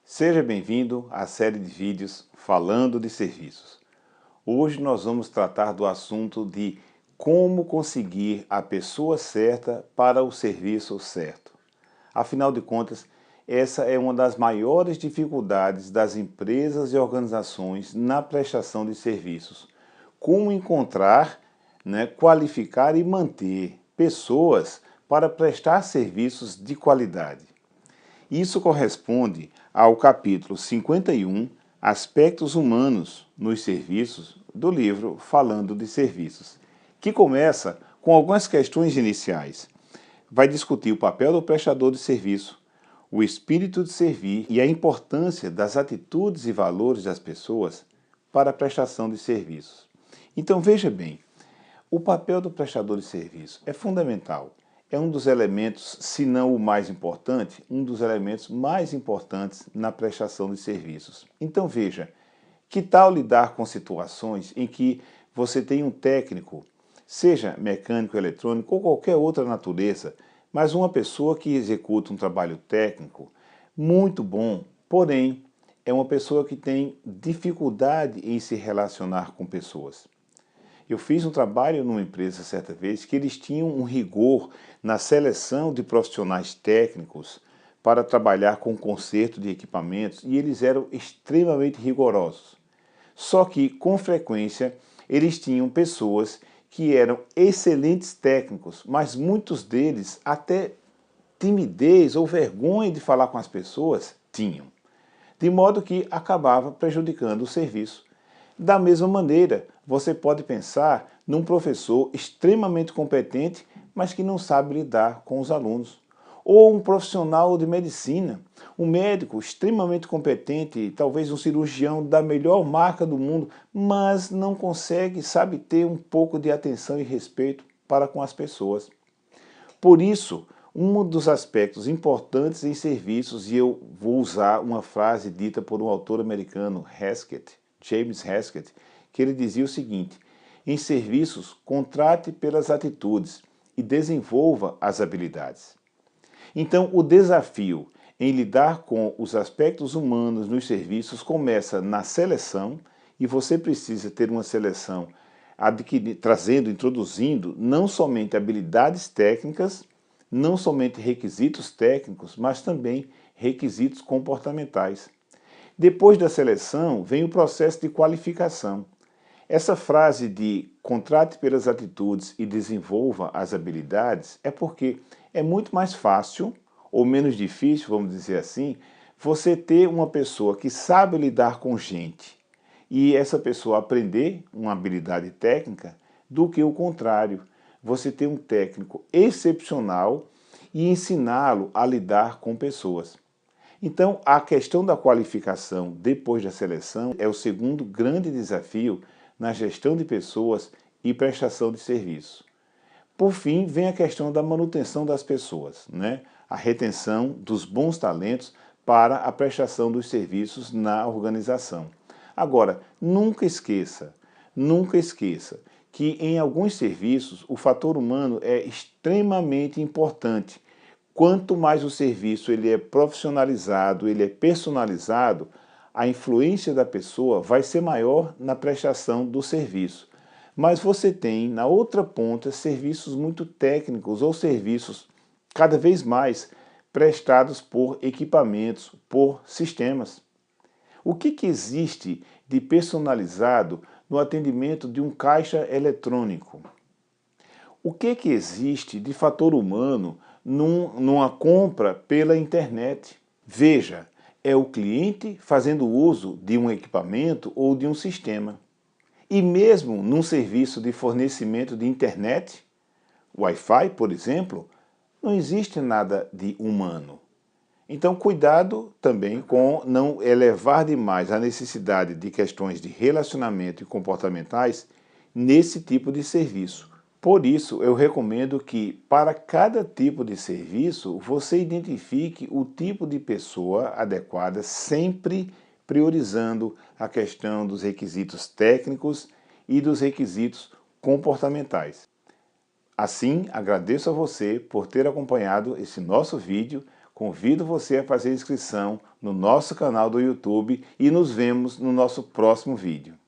Seja bem-vindo à série de vídeos falando de serviços. Hoje nós vamos tratar do assunto de como conseguir a pessoa certa para o serviço certo. Afinal de contas, essa é uma das maiores dificuldades das empresas e organizações na prestação de serviços. Como encontrar, qualificar e manter pessoas para prestar serviços de qualidade. Isso corresponde ao capítulo 51, Aspectos Humanos nos Serviços, do livro Falando de Serviços, que começa com algumas questões iniciais. Vai discutir o papel do prestador de serviço, o espírito de servir e a importância das atitudes e valores das pessoas para a prestação de serviços. Então veja bem, o papel do prestador de serviço é fundamental. É um dos elementos, se não o mais importante, um dos elementos mais importantes na prestação de serviços. Então veja, que tal lidar com situações em que você tem um técnico, seja mecânico, eletrônico ou qualquer outra natureza, mas uma pessoa que executa um trabalho técnico muito bom, porém é uma pessoa que tem dificuldade em se relacionar com pessoas. Eu fiz um trabalho numa empresa certa vez que eles tinham um rigor na seleção de profissionais técnicos para trabalhar com conserto de equipamentos e eles eram extremamente rigorosos. Só que, com frequência, eles tinham pessoas que eram excelentes técnicos, mas muitos deles até timidez ou vergonha de falar com as pessoas tinham. De modo que acabava prejudicando o serviço. Da mesma maneira, você pode pensar num professor extremamente competente, mas que não sabe lidar com os alunos. Ou um profissional de medicina, um médico extremamente competente, talvez um cirurgião da melhor marca do mundo, mas não consegue, sabe, ter um pouco de atenção e respeito para com as pessoas. Por isso, um dos aspectos importantes em serviços, e eu vou usar uma frase dita por um autor americano, James Haskett, que ele dizia o seguinte: em serviços, contrate pelas atitudes e desenvolva as habilidades. Então, o desafio em lidar com os aspectos humanos nos serviços começa na seleção, e você precisa ter uma seleção introduzindo não somente habilidades técnicas, não somente requisitos técnicos, mas também requisitos comportamentais. Depois da seleção, vem o processo de qualificação. Essa frase de contrate pelas atitudes e desenvolva as habilidades é porque é muito mais fácil, ou menos difícil, vamos dizer assim, você ter uma pessoa que sabe lidar com gente e essa pessoa aprender uma habilidade técnica do que o contrário. Você ter um técnico excepcional e ensiná-lo a lidar com pessoas. Então, a questão da qualificação depois da seleção é o segundo grande desafio na gestão de pessoas e prestação de serviço. Por fim, vem a questão da manutenção das pessoas, a retenção dos bons talentos para a prestação dos serviços na organização. Agora, nunca esqueça que em alguns serviços o fator humano é extremamente importante. Quanto mais o serviço ele é profissionalizado, ele é personalizado, a influência da pessoa vai ser maior na prestação do serviço. Mas você tem, na outra ponta, serviços muito técnicos ou serviços cada vez mais prestados por equipamentos, por sistemas. O que existe de personalizado no atendimento de um caixa eletrônico? O que existe de fator humano numa compra pela internet? Veja, é o cliente fazendo uso de um equipamento ou de um sistema. E mesmo num serviço de fornecimento de internet, Wi-Fi, por exemplo, não existe nada de humano. Então, cuidado também com não elevar demais a necessidade de questões de relacionamento e comportamentais nesse tipo de serviço. Por isso, eu recomendo que, para cada tipo de serviço, você identifique o tipo de pessoa adequada, sempre priorizando a questão dos requisitos técnicos e dos requisitos comportamentais. Assim, agradeço a você por ter acompanhado esse nosso vídeo, convido você a fazer inscrição no nosso canal do YouTube e nos vemos no nosso próximo vídeo.